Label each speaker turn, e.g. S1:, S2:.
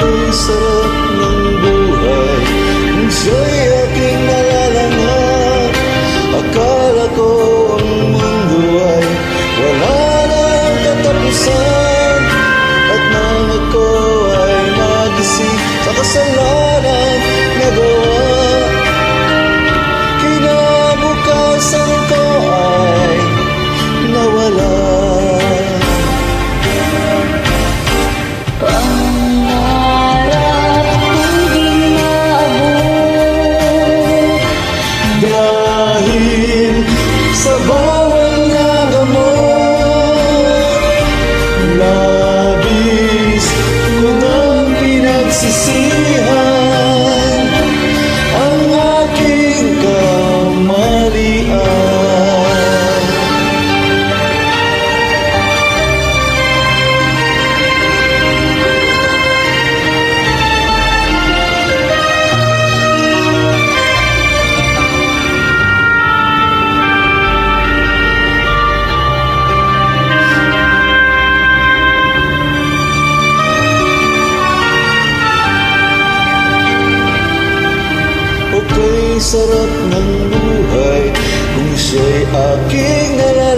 S1: Ang sarap ng buhay kung siya'y aking nalalangan. Akala ko ang mundo ay wala nang katapusan, at nang ako ay magising sa kasalanan na gawa, kinabukasan ko ay nawala. Dahil sa bawal na gamot, labis ko nang pinagsisihan ang aking kamalian. Okay, sarap ng buhay kung siya'y aking nalalangan.